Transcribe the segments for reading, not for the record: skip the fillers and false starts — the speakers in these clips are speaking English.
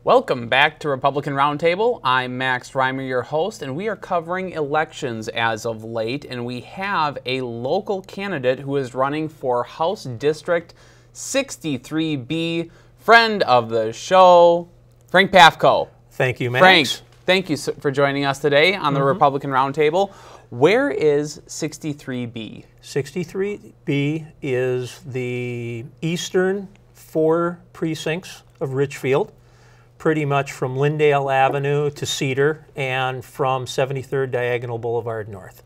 Welcome back to Republican Roundtable. I'm Max Reimer, your host, and we are covering elections as of late, and we have a local candidate who is running for House District 63B, friend of the show, Frank Pafko. Thank you, Max. Frank, thank you for joining us today on the Republican Roundtable. Where is 63B? 63B is the eastern 4 precincts of Richfield, pretty much from Lyndale Avenue to Cedar and from 73rd Diagonal Boulevard North.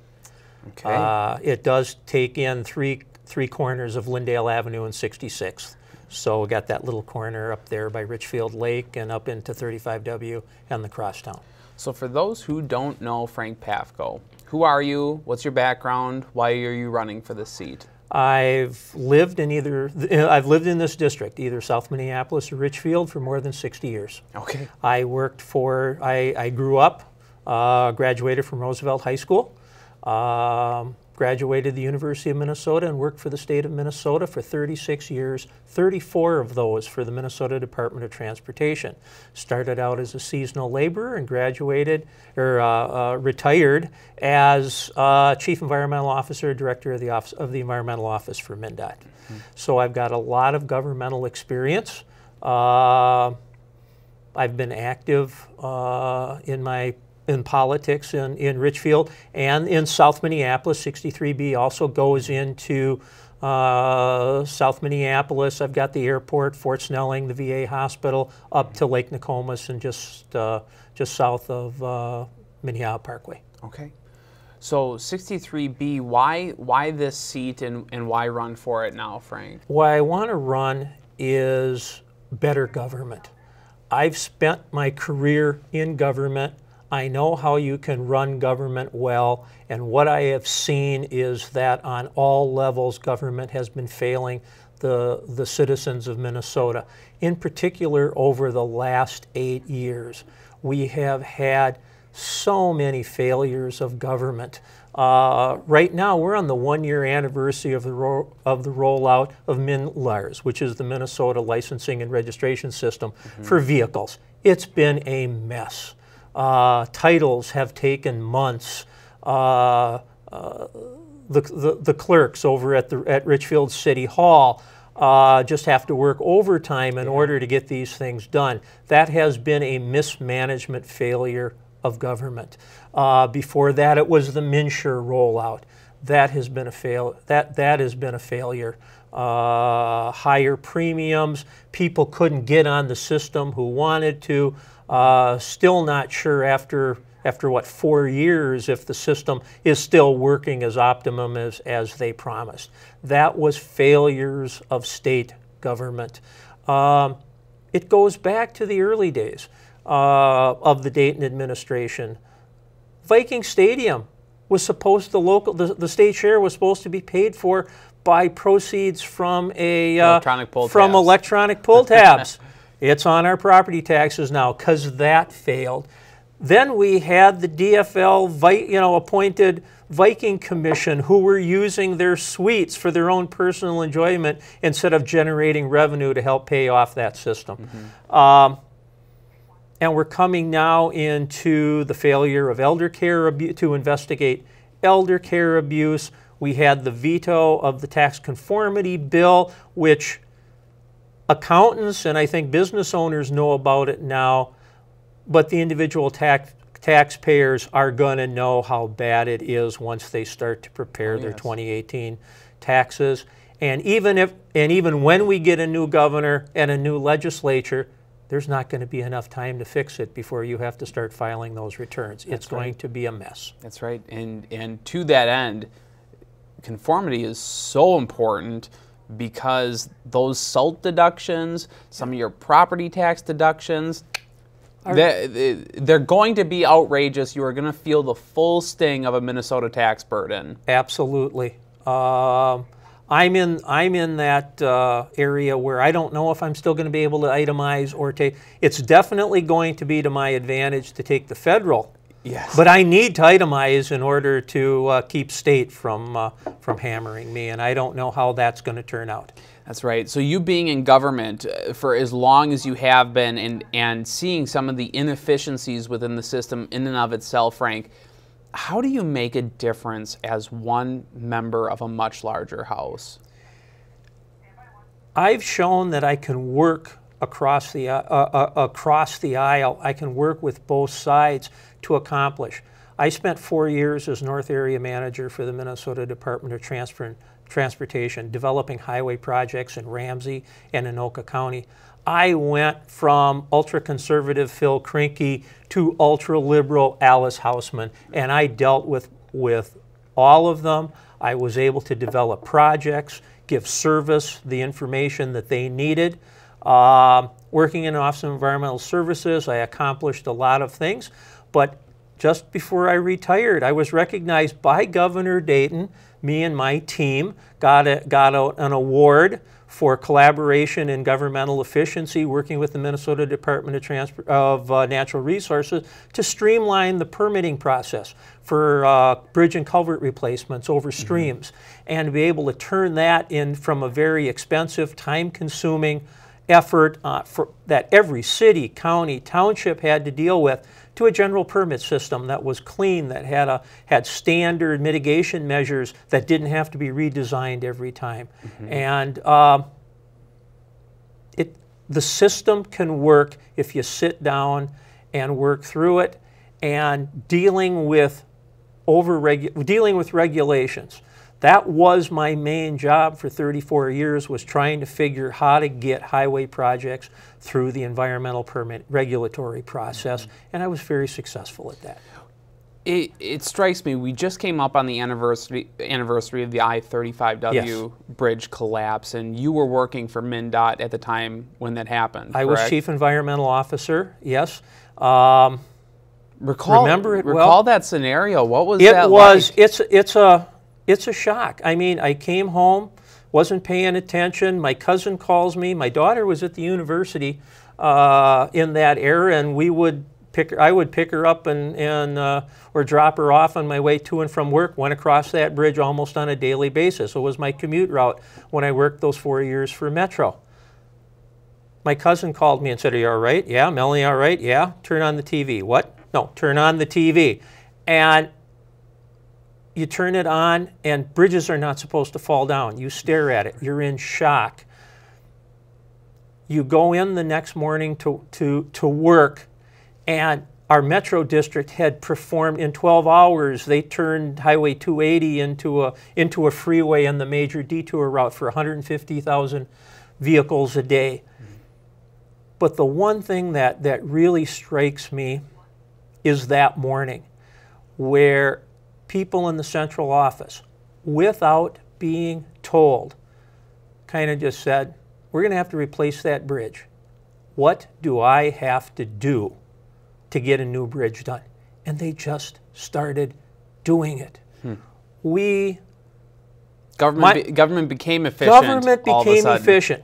Okay. It does take in three corners of Lyndale Avenue and 66th. So we got that little corner up there by Richfield Lake and up into 35W and the crosstown. So for those who don't know Frank Pafko, who are you? What's your background? Why are you running for this seat? I've lived in this district, either South Minneapolis or Richfield, for more than 60 years. Okay. I grew up, graduated from Roosevelt High School, graduated the University of Minnesota and worked for the state of Minnesota for 36 years, 34 of those for the Minnesota Department of Transportation. Started out as a seasonal laborer and retired as Chief Environmental Officer, Director of the Environmental Office for MnDOT. So I've got a lot of governmental experience. I've been active in politics in Richfield and in South Minneapolis. 63B also goes into South Minneapolis. I've got the airport, Fort Snelling, the VA hospital, up to Lake Nokomis and just south of Minnehaha Parkway. Okay. So 63B, why this seat and why run for it now, Frank? Why I want to run is better government. I've spent my career in government. I know how you can run government well, and what I have seen is that on all levels, government has been failing the citizens of Minnesota. In particular, over the last 8 years, we have had so many failures of government. Right now, we're on the 1-year anniversary of the rollout of MNLARS, which is the Minnesota Licensing and Registration System for vehicles. It's been a mess. Titles have taken months. The clerks over at Richfield City Hall just have to work overtime in order to get these things done. That has been a mismanagement failure of government. Before that, it was the MNsure rollout. That has been a failure. Higher premiums. People couldn't get on the system who wanted to. Still not sure after what, 4 years, if the system is still working as optimum as they promised. That was failures of state government. It goes back to the early days of the Dayton administration. Viking Stadium was supposed the state share was supposed to be paid for by proceeds from electronic pull tabs. It's on our property taxes now because that failed. Then we had the DFL appointed Viking Commission who were using their suites for their own personal enjoyment instead of generating revenue to help pay off that system. And we're coming now into the failure of elder care to investigate elder care abuse. We had the veto of the tax conformity bill, which accountants and I think business owners know about it now, but the individual taxpayers are going to know how bad it is once they start to prepare their 2018 taxes. And even when we get a new governor and a new legislature, there's not going to be enough time to fix it before you have to start filing those returns. It's going to be a mess. That's right. And to that end, conformity is so important because those SALT deductions, some of your property tax deductions, they're going to be outrageous. You are going to feel the full sting of a Minnesota tax burden. Absolutely. I'm in that area where I don't know if I'm still going to be able to itemize or take. It's definitely going to be to my advantage to take the federal. Yes. But I need to itemize in order to keep state from hammering me, and I don't know how that's going to turn out. That's right. So you being in government for as long as you have been and seeing some of the inefficiencies within the system in and of itself, Frank, how do you make a difference as one member of a much larger house? I've shown that I can work across the aisle. I can work with both sides to accomplish. I spent 4 years as North Area Manager for the Minnesota Department of Transportation, developing highway projects in Ramsey and Anoka County. I went from ultra-conservative Phil Krinke to ultra-liberal Alice Hausman, and I dealt with all of them. I was able to develop projects, give service the information that they needed. Working in the Office of Environmental Services, I accomplished a lot of things, but just before I retired, I was recognized by Governor Dayton. Me and my team got an award for collaboration in governmental efficiency, working with the Minnesota Department of Natural Resources to streamline the permitting process for bridge and culvert replacements over streams, and to be able to turn that in from a very expensive, time-consuming effort that every city, county, township had to deal with, to a general permit system that was clean, that had standard mitigation measures that didn't have to be redesigned every time. And the system can work if you sit down and work through it, and dealing with regulations. That was my main job for 34 years, was trying to figure how to get highway projects through the environmental permit regulatory process, and I was very successful at that. It strikes me, we just came up on the anniversary of the I-35W bridge collapse, and you were working for MnDOT at the time when that happened, I correct? was Chief Environmental Officer, yes. Remember it well? Recall that scenario. What was that like? It's a shock. I mean, I came home, wasn't paying attention. My cousin calls me. My daughter was at the university in that era, and I would pick her up or drop her off on my way to and from work. Went across that bridge almost on a daily basis. It was my commute route when I worked those 4 years for Metro. My cousin called me and said, "Are you all right?" "Yeah." "Melanie, all right?" "Yeah." "Turn on the TV." "What?" "No, turn on the TV." And you turn it on, and bridges are not supposed to fall down. You stare at it. You're in shock. You go in the next morning to work, and our Metro district had performed in 12 hours. They turned Highway 280 into a freeway and the major detour route for 150,000 vehicles a day. But the one thing that really strikes me is that morning, where people in the central office, without being told, kind of just said, "We're going to have to replace that bridge. What do I have to do to get a new bridge done?" And they just started doing it. Government became efficient. Government became efficient.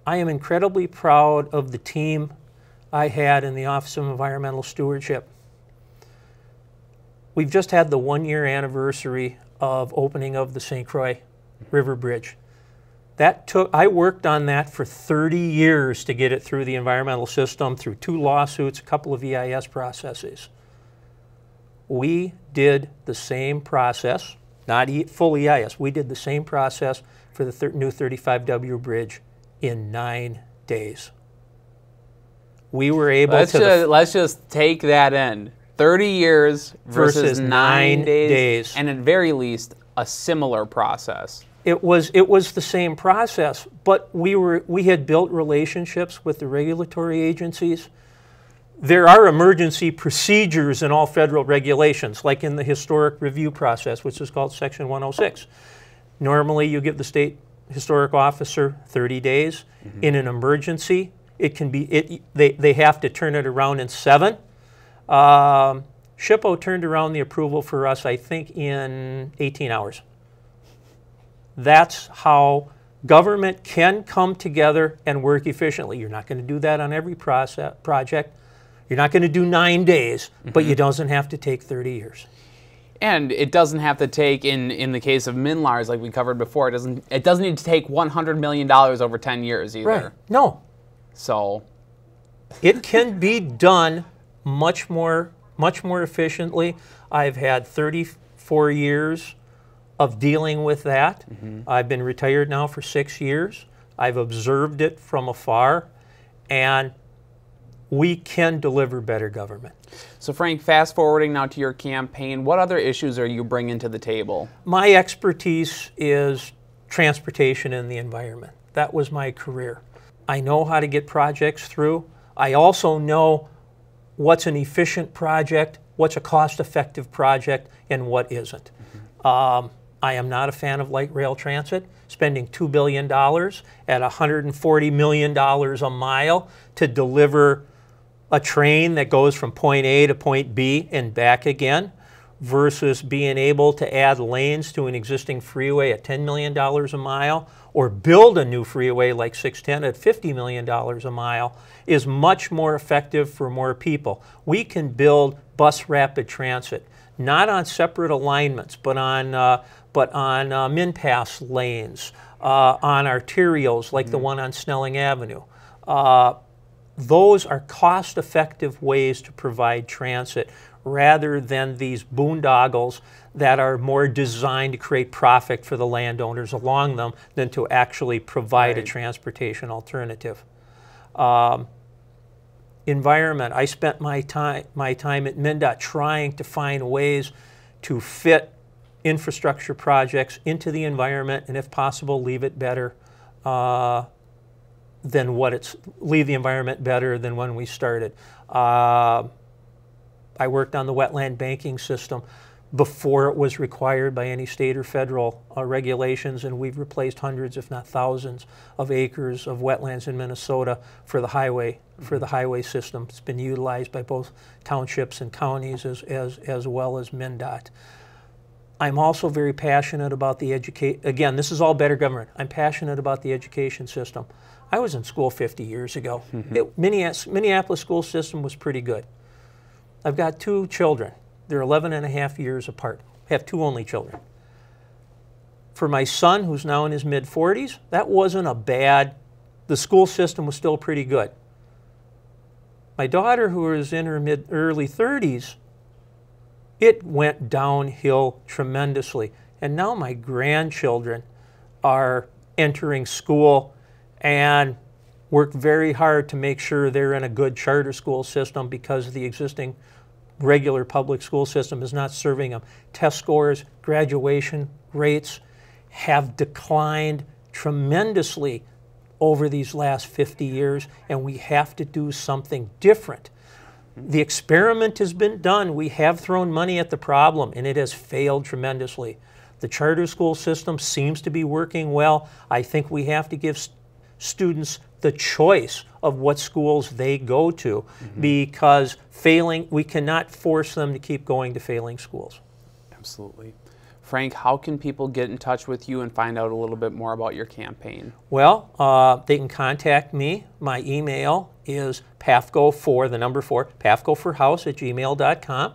I am incredibly proud of the team I had in the Office of Environmental Stewardship. We've just had the 1-year anniversary of opening of the St. Croix River Bridge. I worked on that for 30 years to get it through the environmental system, through 2 lawsuits, a couple of EIS processes. We did the same process, not full EIS, we did the same process for the new 35W bridge in 9 days. We were able let's just take that in. 30 years versus 9 days, and at very least a similar process. It was the same process, but we had built relationships with the regulatory agencies. There are emergency procedures in all federal regulations, like in the historic review process, which is called Section 106. Normally, you give the state historic officer 30 days. In an emergency, it can be they have to turn it around in 7. SHPO turned around the approval for us, I think, in 18 hours. That's how government can come together and work efficiently. You're not going to do that on every project. You're not going to do 9 days, but it doesn't have to take 30 years. And it doesn't have to take, in the case of MNLARS, like we covered before, it doesn't need to take $100 million over 10 years either. Right. No. So it can be done much more efficiently. I've had 34 years of dealing with that. I've been retired now for 6 years. I've observed it from afar, and we can deliver better government. So Frank, fast forwarding now to your campaign, what other issues are you bringing to the table? My expertise is transportation and the environment. That was my career. I know how to get projects through. I also know what's an efficient project, what's a cost-effective project, and what isn't. I am not a fan of light rail transit, spending $2 billion at $140 million a mile to deliver a train that goes from point A to point B and back again, versus being able to add lanes to an existing freeway at $10 million a mile, or build a new freeway like 610 at $50 million a mile, is much more effective for more people. We can build bus rapid transit, not on separate alignments, but on min-pass lanes, on arterials like the one on Snelling Avenue. Those are cost-effective ways to provide transit rather than these boondoggles that are more designed to create profit for the landowners along them than to actually provide a transportation alternative. Environment, I spent my time at MnDOT trying to find ways to fit infrastructure projects into the environment, and if possible, leave it better leave the environment better than when we started. I worked on the wetland banking system before it was required by any state or federal regulations, and we've replaced hundreds, if not thousands, of acres of wetlands in Minnesota for the highway system. It's been utilized by both townships and counties as well as MnDOT. I'm also very passionate about the education. Again, this is all better government. I'm passionate about the education system. I was in school 50 years ago. Minneapolis school system was pretty good. I've got 2 children. They're 11 and a half years apart. I have 2 only children. For my son, who's now in his mid-40s, that wasn't a bad, the school system was still pretty good. My daughter, who is in her early 30s, it went downhill tremendously. And now my grandchildren are entering school and work very hard to make sure they're in a good charter school system because the existing regular public school system is not serving them. Test scores, graduation rates have declined tremendously over these last 50 years, and we have to do something different. The experiment has been done. We have thrown money at the problem, and it has failed tremendously. The charter school system seems to be working well. I think we have to give students the choice of what schools they go to, because we cannot force them to keep going to failing schools. Absolutely. Frank, how can people get in touch with you and find out a little bit more about your campaign? Well, they can contact me. My email is pafko4@gmail.com.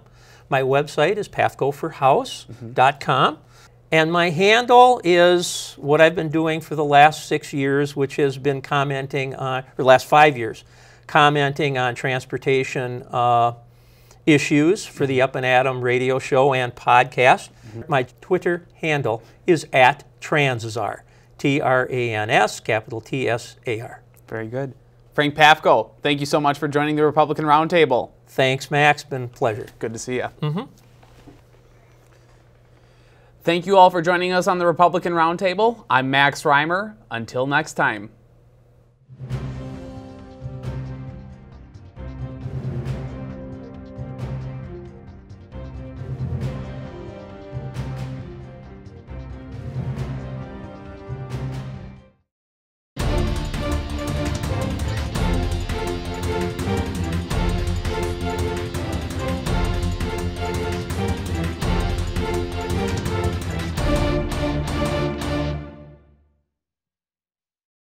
My website is pafkoforhouse.com. And my handle is what I've been doing for the last 6 years, which has been commenting on, or last 5 years, commenting on transportation issues for the Up and Adam radio show and podcast. My Twitter handle is @Transazar, Trans, capital TSAR. Very good. Frank Pafko, thank you so much for joining the Republican Roundtable. Thanks, Max. Been a pleasure. Good to see you. Thank you all for joining us on the Republican Roundtable. I'm Max Reimer. Until next time.